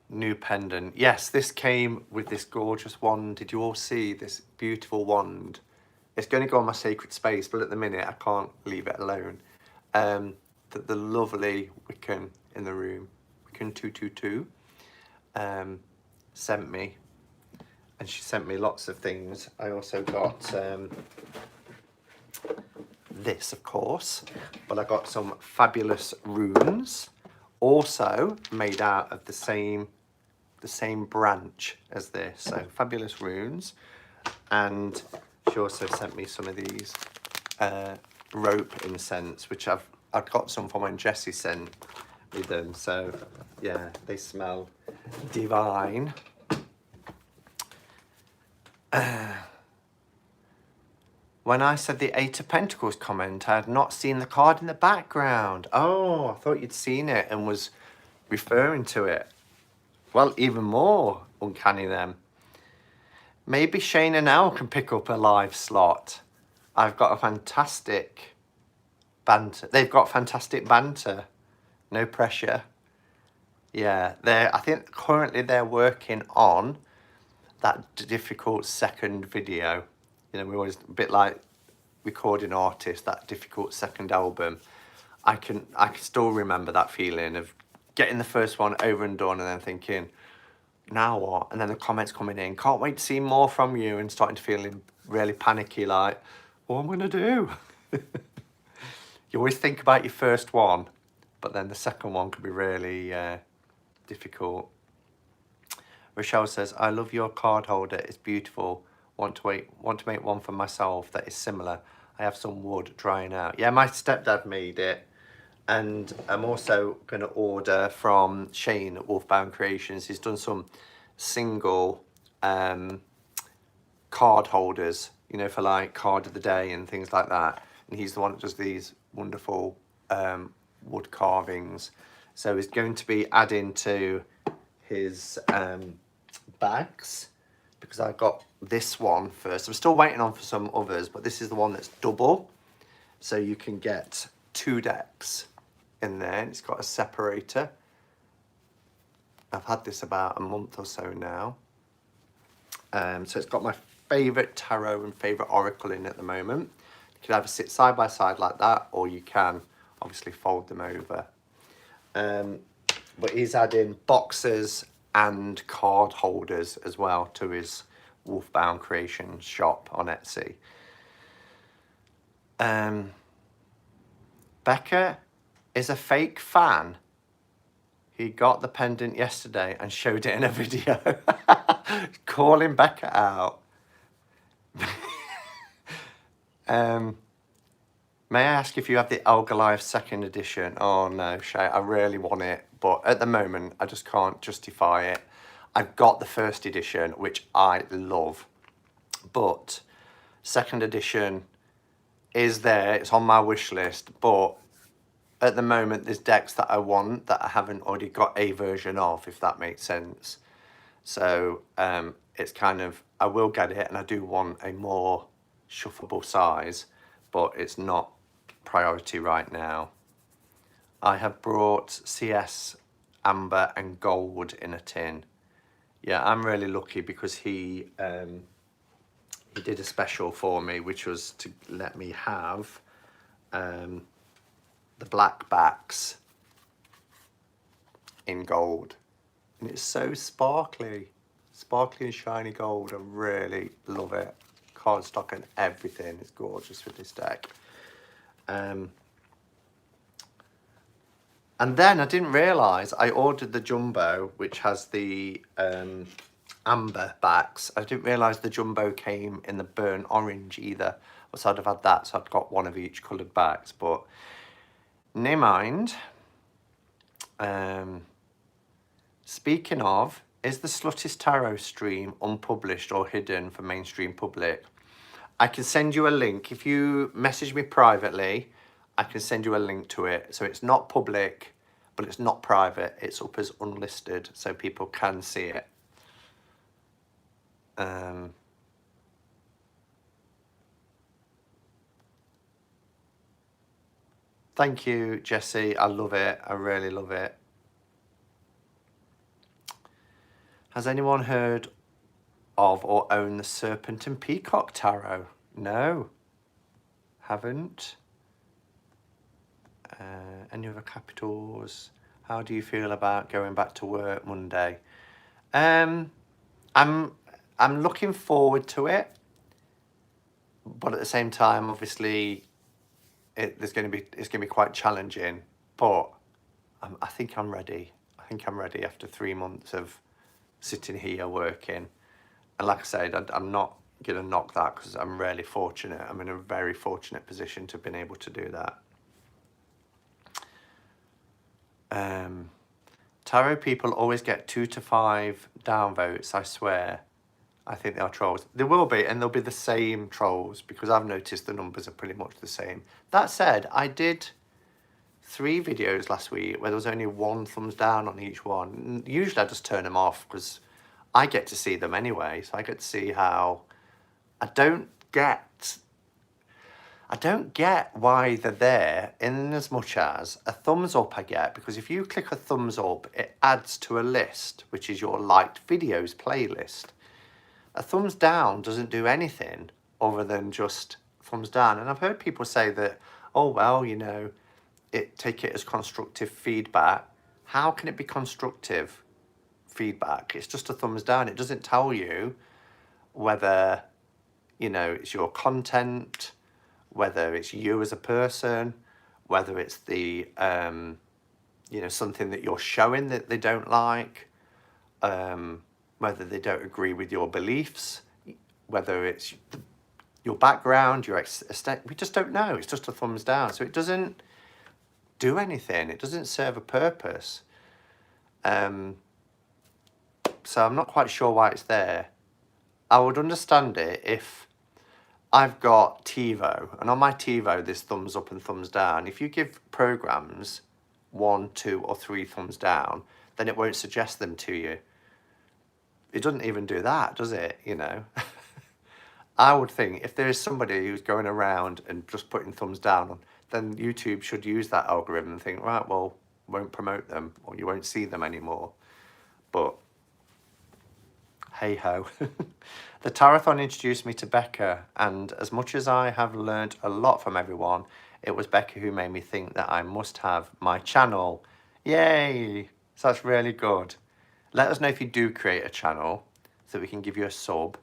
New pendant. Yes, this came with this gorgeous wand. Did you all see this beautiful wand? It's going to go on my sacred space, but at the minute I can't leave it alone. The lovely Wiccan in the room, Wiccan 222, sent me, and she sent me lots of things. I also got this, of course, but I got some fabulous runes, also made out of the same branch as this. So fabulous runes. And she also sent me some of these rope incense, which I've got some from when Jessie sent me them. So yeah, they smell divine. When I said the Eight of Pentacles comment, I had not seen the card in the background. Oh, I thought you'd seen it and was referring to it. Well, even more uncanny then. Maybe Shane and Elle can pick up a live slot. I've got a fantastic banter. They've got fantastic banter. No pressure. Yeah, I think currently they're working on that difficult second video. You know, we're always a bit like recording artist, that difficult second album, I can still remember that feeling of getting the first one over and done and then thinking, now what? And then the comments coming in, can't wait to see more from you, and starting to feel really panicky, like, what am I going to do? You always think about your first one, but then the second one could be really difficult. Rochelle says, I love your card holder, it's beautiful. Want to make one for myself that is similar. I have some wood drying out. Yeah, my stepdad made it. And I'm also going to order from Shane at Wolfbound Creations. He's done some single card holders, you know, for like card of the day and things like that. And he's the one that does these wonderful wood carvings. So he's going to be adding to his bags, because I got this one first. I'm still waiting on for some others, but this is the one that's double. So you can get 2 decks in there, and it's got a separator. I've had this about a month or so now. So it's got my favourite tarot and favourite oracle in at the moment. You can either sit side by side like that, or you can obviously fold them over. But he's adding boxes and card holders as well to his Wolfbound Creations shop on Etsy. Becca is a fake fan. He got the pendant yesterday and showed it in a video. Calling Becca out. May I ask if you have the Algoliath 2nd edition? Oh no, Shay, I really want it, but at the moment I just can't justify it. I've got the 1st edition, which I love, but 2nd edition is there, it's on my wish list, but at the moment there's decks that I want that I haven't already got a version of, if that makes sense. So it's kind of, I will get it, and I do want a more shuffleable size, but it's not priority right now. I have brought CS, amber and gold in a tin. Yeah, I'm really lucky because he did a special for me, which was to let me have the black backs in gold. And it's so sparkly and shiny gold. I really love it. Cardstock and everything is gorgeous with this deck. And then I didn't realise I ordered the jumbo, which has the amber backs. I didn't realise the jumbo came in the burnt orange either. So I'd have had that, so I'd got one of each coloured backs, but never mind. Speaking of, is the Sluttiest Tarot stream unpublished or hidden for mainstream public? I can send you a link. If you message me privately, I can send you a link to it. So it's not public, but it's not private. It's up as unlisted, so people can see it. Thank you, Jessie. I love it. I really love it. Has anyone heard of or own the Serpent and Peacock Tarot? No, haven't. Any other capitals? How do you feel about going back to work Monday? I'm looking forward to it, but at the same time, obviously, it's going to be quite challenging. But I think I'm ready. I think I'm ready after 3 months of sitting here working. And like I said, I'm not going to knock that because I'm really fortunate. I'm in a very fortunate position to have been able to do that. Tarot people always get 2 to 5 downvotes, I swear. I think they are trolls. There will be, and they'll be the same trolls, because I've noticed the numbers are pretty much the same. That said, I did 3 videos last week where there was only 1 thumbs down on each one. Usually I just turn them off because I get to see them anyway, so I get to see how... I don't get why they're there, in as much as a thumbs up I get, because if you click a thumbs up, it adds to a list, which is your liked videos playlist. A thumbs down doesn't do anything other than just thumbs down. And I've heard people say that, oh, well, you know, take it as constructive feedback. How can it be constructive feedback? It's just a thumbs down. It doesn't tell you whether, you know, it's your content, whether it's you as a person, whether it's the, you know, something that you're showing that they don't like, whether they don't agree with your beliefs, whether it's your background, your aesthetic. We just don't know. It's just a thumbs down. So it doesn't do anything. It doesn't serve a purpose. So I'm not quite sure why it's there. I would understand it if I've got TiVo, and on my TiVo there's thumbs up and thumbs down. If you give programs 1, 2, or 3 thumbs down, then it won't suggest them to you. It doesn't even do that, does it? You know, I would think if there is somebody who's going around and just putting thumbs down, then YouTube should use that algorithm and think, right, well, won't promote them, or you won't see them anymore. But hey ho. The Tarathon introduced me to Becca, and as much as I have learned a lot from everyone, it was Becca who made me think that I must have my channel. Yay! So that's really good. Let us know if you do create a channel so we can give you a sub.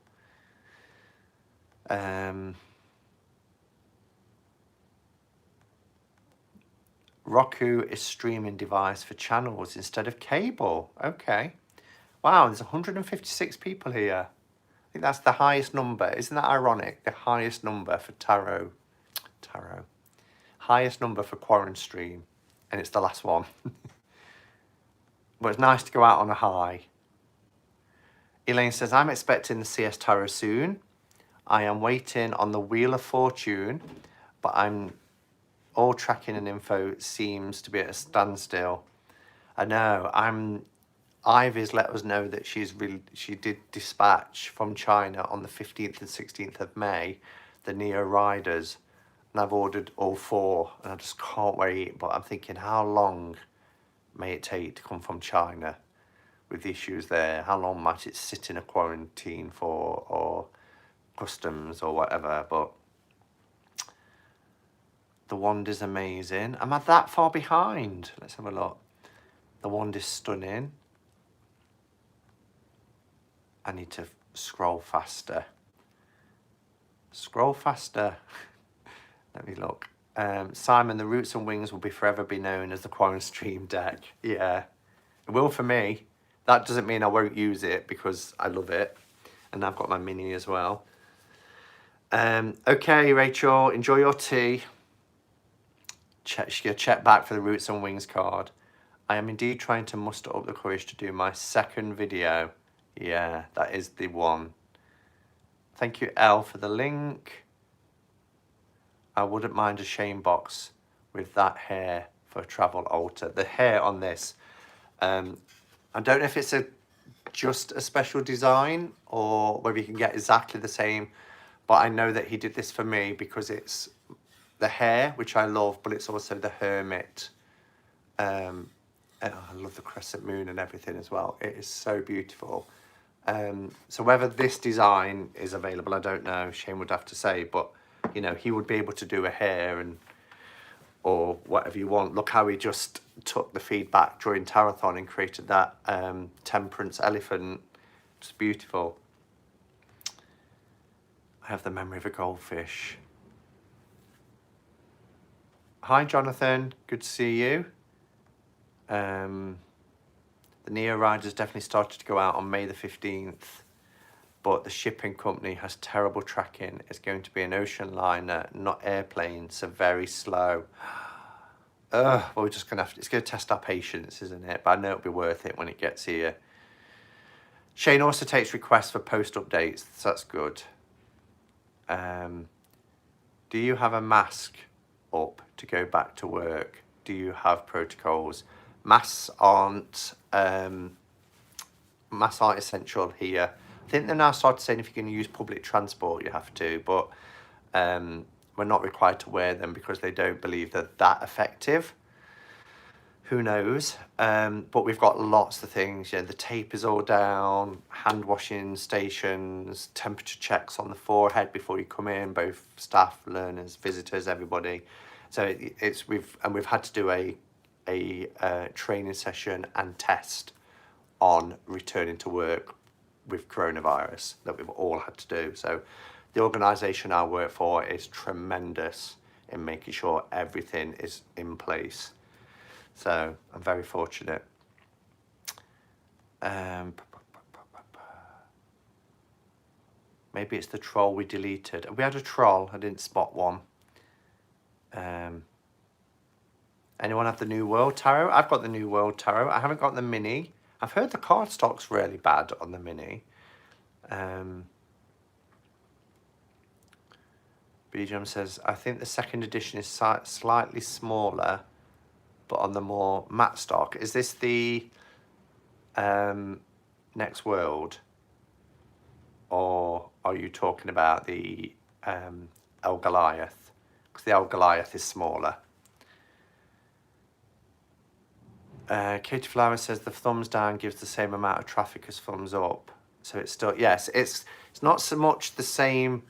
Roku is streaming device for channels instead of cable. Okay. Wow, there's 156 people here. I think that's the highest number. Isn't that ironic? The highest number for tarot. Highest number for QuaranStream. And it's the last one. But it's nice to go out on a high. Elaine says, I'm expecting the CS Tarot soon. I am waiting on the Wheel of Fortune, but all tracking and info seems to be at a standstill. I know. Ivy's let us know that she did dispatch from China on the 15th and 16th of May, the Neo Riders, and I've ordered all 4, and I just can't wait. But I'm thinking, how long may it take to come from China with the issues there? How long might it sit in a quarantine for, or customs or whatever? But the wand is amazing. Am I that far behind? Let's have a look. The wand is stunning. I need to scroll faster. Scroll faster. Let me look. Simon, the Roots and Wings will forever be known as the QuaranStream deck. Yeah, it will for me. That doesn't mean I won't use it because I love it. And I've got my mini as well. Okay, Rachel, enjoy your tea. Check back for the Roots and Wings card. I am indeed trying to muster up the courage to do my second video. Yeah, that is the one. Thank you, Elle, for the link. I wouldn't mind a Shane box with that hair for a travel altar. The hair on this, I don't know if it's just a special design or whether you can get exactly the same, but I know that he did this for me because it's the hair, which I love, but it's also the hermit. And I love the crescent moon and everything as well. It is so beautiful. So whether this design is available, I don't know. Shane would have to say, but you know, he would be able to do a hair and or whatever you want. Look how he just took the feedback during Tarathon and created that temperance elephant. It's beautiful. I have the memory of a goldfish. Hi, Jonathan. Good to see you. The Neo Riders definitely started to go out on May the 15th. But the shipping company has terrible tracking. It's going to be an ocean liner, not airplane, so very slow. Well, we're just going to have to, it's going to test our patience, isn't it? But I know it'll be worth it when it gets here. Shane also takes requests for post updates, so that's good. Do you have a mask up to go back to work? Do you have protocols? Masks aren't essential here. I think they're now started saying if you're going to use public transport, you have to, but we're not required to wear them because they don't believe they're that effective. who knows? But we've got lots of things. You know, the tape is all down, hand washing stations, temperature checks on the forehead before you come in, both staff, learners, visitors, everybody. So we've had to do a training session and test on returning to work with coronavirus that we've all had to do. So the organisation I work for is tremendous in making sure everything is in place. So I'm very fortunate. Maybe it's the troll we deleted. We had a troll, I didn't spot one. Anyone have the New World Tarot? I've got the New World Tarot. I haven't got the mini. I've heard the cardstock's really bad on the mini. BJM says, I think the second edition is slightly smaller, but on the more matte stock. Is this the Next World? Or are you talking about the El Goliath? Because the El Goliath is smaller. Katie Flower says the thumbs down gives the same amount of traffic as thumbs up. So it's still, yes, it's not so much the same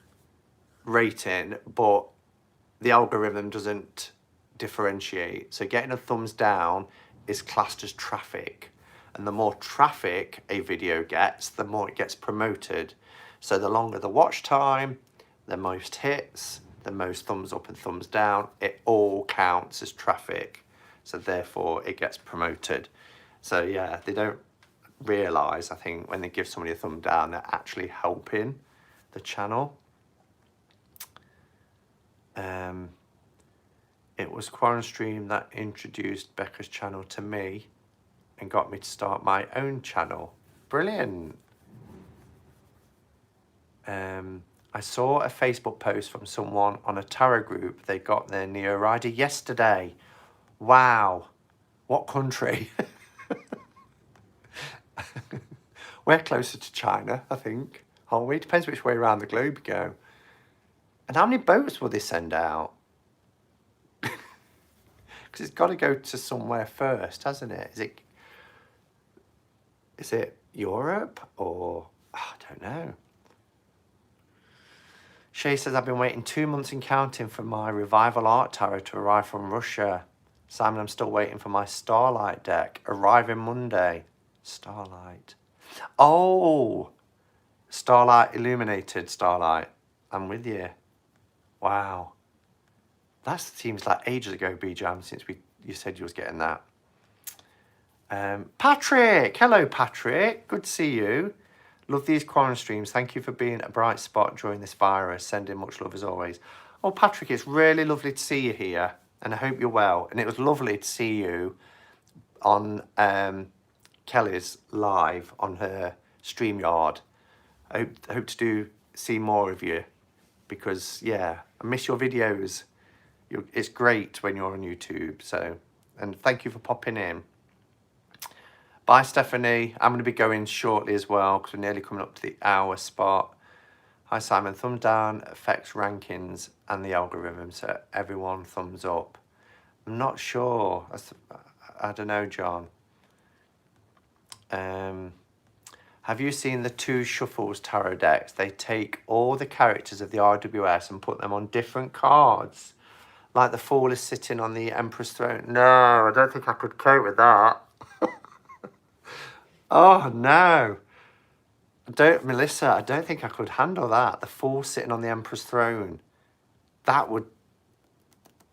rating, but the algorithm doesn't differentiate. So getting a thumbs down is classed as traffic. And the more traffic a video gets, the more it gets promoted. So the longer the watch time, the most hits, the most thumbs up and thumbs down, it all counts as traffic. So therefore it gets promoted. So yeah, they don't realise, I think, when they give somebody a thumb down, they're actually helping the channel. It was QuaranStream that introduced Becca's channel to me and got me to start my own channel. Brilliant. I saw a Facebook post from someone on a tarot group. They got their Neo Rider yesterday. Wow. What country? We're closer to China, I think. Aren't we? Depends which way around the globe you go. And how many boats will they send out? Because it's got to go to somewhere first, hasn't it? Is it Europe or I don't know. Shay says, I've been waiting 2 months and counting for my Revival Art Tarot to arrive from Russia. Simon, I'm still waiting for my Starlight deck, arriving Monday. Starlight. Oh, Starlight, Illuminated Starlight. I'm with you. Wow. That seems like ages ago, B-Jam, since you said you was getting that. Patrick. Hello, Patrick. Good to see you. Love these quarantine streams. Thank you for being a bright spot during this virus. Sending much love as always. Oh, Patrick, it's really lovely to see you here. And I hope you're well. And it was lovely to see you on Kelly's live on her StreamYard. I hope to see more of you. Because, yeah, I miss your videos. It's great when you're on YouTube. So, and thank you for popping in. Bye, Stephanie. I'm going to be going shortly as well because we're nearly coming up to the hour spot. Hi, Simon. Thumb down affects rankings and the algorithm, so everyone thumbs up. I'm not sure. I don't know, John. Have you seen the Two Shuffles tarot decks? They take all the characters of the RWS and put them on different cards. Like the Fool is sitting on the Emperor's throne. No, I don't think I could cope with that. Oh, no. Melissa, I don't think I could handle that. The Fool sitting on the Emperor's throne. That would,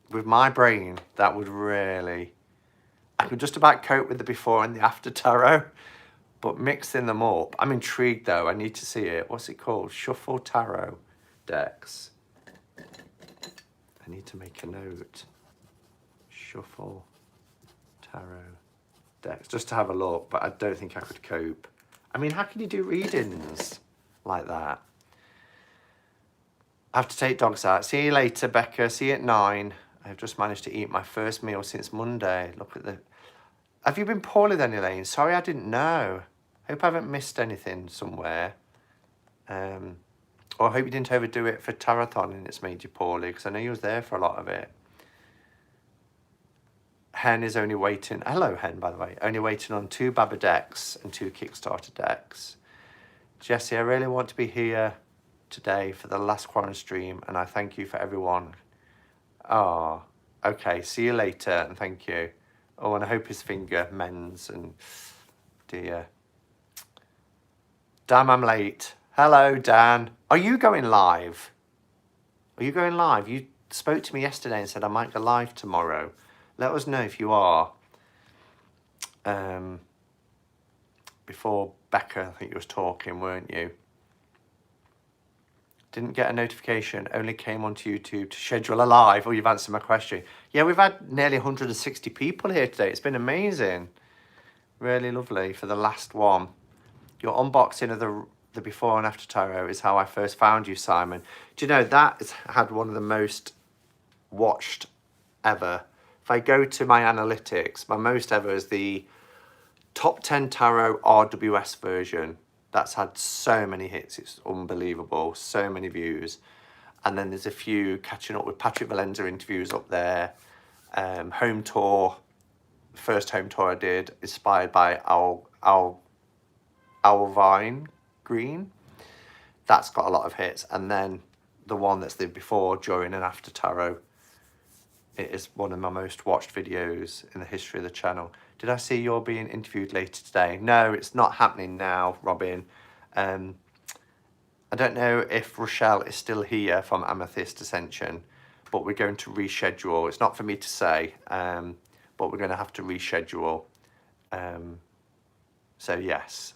with my brain, that would really... I could just about cope with the before and the after tarot, but mixing them up. I'm intrigued, though. I need to see it. What's it called? Shuffle Tarot decks. I need to make a note. Shuffle Tarot decks, just to have a look, but I don't think I could cope. I mean, how can you do readings like that? I have to take dogs out. See you later, Becca. See you at 9. I've just managed to eat my first meal since Monday. Look at the... Have you been poorly then, Elaine? Sorry, I didn't know. Hope I haven't missed anything somewhere. Or I hope you didn't overdo it for Tarathon and it's made you poorly, because I know you was there for a lot of it. Hen is only waiting. Hello, Hen, by the way. Only waiting on 2 Baba decks and 2 Kickstarter decks. Jessie, I really want to be here today for the last QuaranStream, and I thank you for everyone. Ah, okay. See you later, and thank you. Oh, and I hope his finger mends. And dear, damn, I'm late. Hello, Dan. Are you going live? Are you going live? You spoke to me yesterday and said I might go live tomorrow. Let us know if you are. Before Becca, I think you was talking, weren't you? Didn't get a notification, only came onto YouTube to schedule a live. Oh, you've answered my question. Yeah, we've had nearly 160 people here today. It's been amazing. Really lovely for the last one. Your unboxing of the before and after tarot is how I first found you, Simon. Do you know, that has had one of the most watched ever. If I go to my analytics, my most ever is the Top 10 Tarot RWS version. That's had so many hits. It's unbelievable. So many views. And then there's a few catching up with Patrick Valenza interviews up there. Home tour. First home tour I did, inspired by Alvine Green. That's got a lot of hits. And then the one that's the before, during and after tarot. It is one of my most watched videos in the history of the channel. Did I see you're being interviewed later today? No, it's not happening now, Robin. I don't know if Rochelle is still here from Amethyst Ascension, but we're going to reschedule. It's not for me to say, but we're going to have to reschedule. So yes,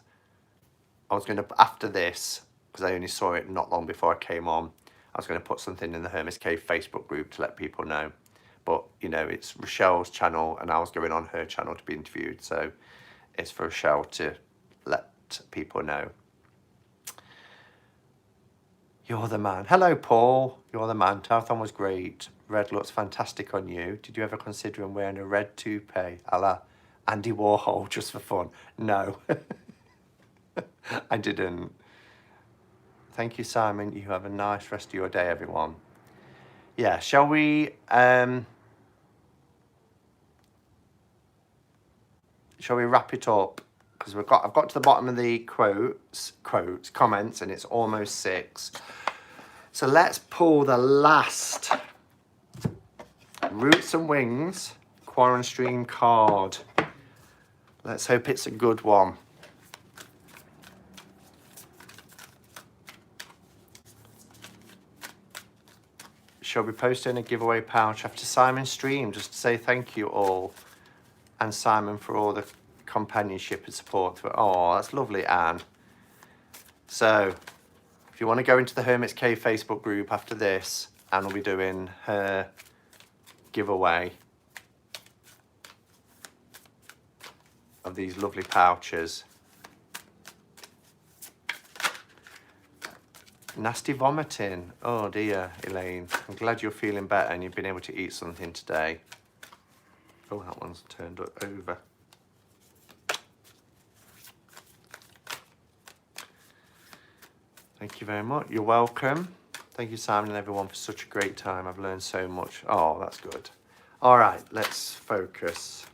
I was going to, after this, because I only saw it not long before I came on, I was going to put something in the Hermit's Cave Facebook group to let people know. But, you know, it's Rochelle's channel and I was going on her channel to be interviewed. So it's for Rochelle to let people know. You're the man. Hello, Paul. You're the man. Tarthon was great. Red looks fantastic on you. Did you ever consider wearing a red toupee a la Andy Warhol just for fun? No, I didn't. Thank you, Simon. You have a nice rest of your day, everyone. Yeah, shall we... shall we wrap it up? Because I've got to the bottom of the comments, and it's almost 6. So let's pull the last Roots and Wings QuaranStream card. Let's hope it's a good one. Shall we post in a giveaway pouch after Simon's stream just to say thank you all, and Simon for all the companionship and support. Oh, that's lovely, Anne. So if you want to go into the Hermit's Cave Facebook group after this, Anne will be doing her giveaway of these lovely pouches. Nasty vomiting. Oh dear, Elaine. I'm glad you're feeling better and you've been able to eat something today. Oh, that one's turned over. Thank you very much. You're welcome. Thank you, Simon, and everyone, for such a great time. I've learned so much. Oh, that's good. All right, let's focus.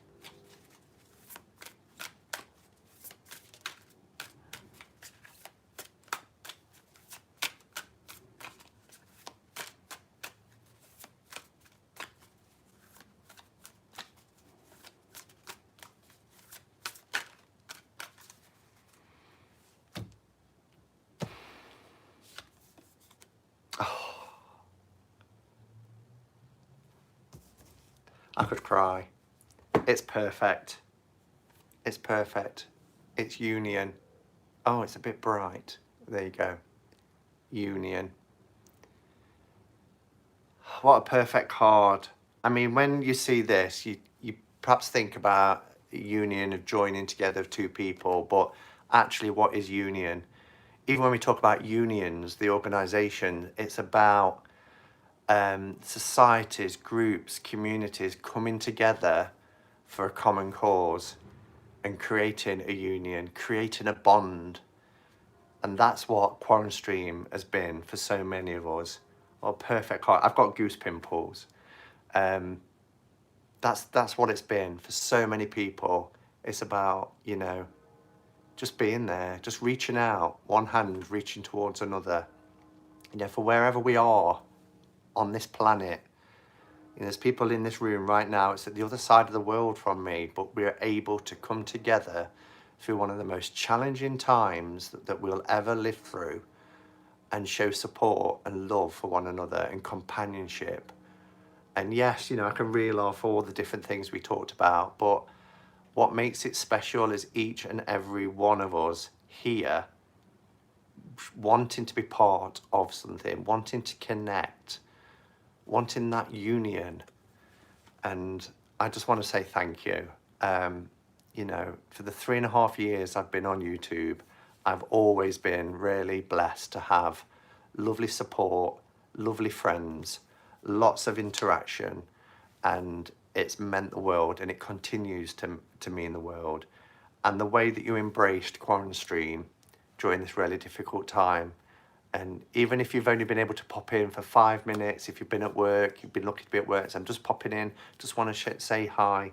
I could cry. It's perfect. It's perfect. It's union. Oh, it's a bit bright. There you go. Union. What a perfect card. I mean, when you see this, you perhaps think about union of joining together of two people, but actually what is union? Even when we talk about unions, the organisation, it's about societies, groups, communities coming together for a common cause and creating a union, creating a bond. And that's what QuaranStream has been for so many of us. Oh, perfect card. I've got goose pimples. That's what it's been for so many people. It's about, just being there, just reaching out, one hand reaching towards another, for wherever we are on this planet. There's people in this room right now, it's at the other side of the world from me, but we're able to come together through one of the most challenging times that we'll ever live through, and show support and love for one another and companionship. And yes, I can reel off all the different things we talked about, but what makes it special is each and every one of us here wanting to be part of something, wanting to connect, wanting that union. And I just want to say thank you. For the 3.5 years I've been on YouTube, I've always been really blessed to have lovely support, lovely friends, lots of interaction, and it's meant the world, and it continues to mean the world. And the way that you embraced QuaranStream during this really difficult time, and even if you've only been able to pop in for 5 minutes, if you've been at work, you've been lucky to be at work, so I'm just popping in, just want to say hi,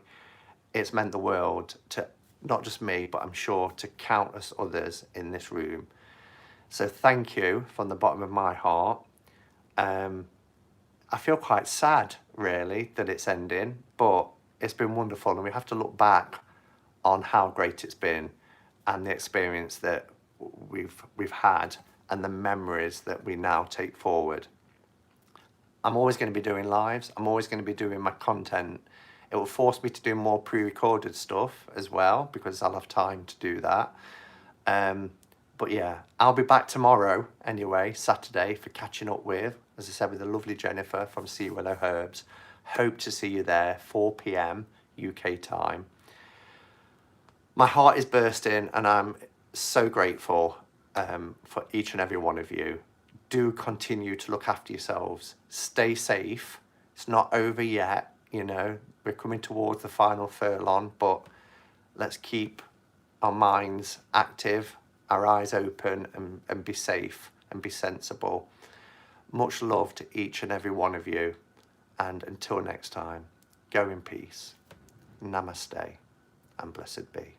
it's meant the world to not just me, but I'm sure to countless others in this room. So thank you from the bottom of my heart. I feel quite sad, really, that it's ending, but it's been wonderful, and we have to look back on how great it's been and the experience that we've had and the memories that we now take forward. I'm always going to be doing lives. I'm always going to be doing my content. It will force me to do more pre-recorded stuff as well, because I'll have time to do that. But yeah, I'll be back tomorrow anyway, Saturday, for catching up with, as I said, with the lovely Jennifer from Sea Willow Herbs. Hope to see you there, 4 p.m. UK time. My heart is bursting, and I'm so grateful for each and every one of you. Do continue to look after yourselves. Stay safe. It's not over yet, We're coming towards the final furlong, but let's keep our minds active, our eyes open, and be safe and be sensible. Much love to each and every one of you. And until next time, go in peace. Namaste and blessed be.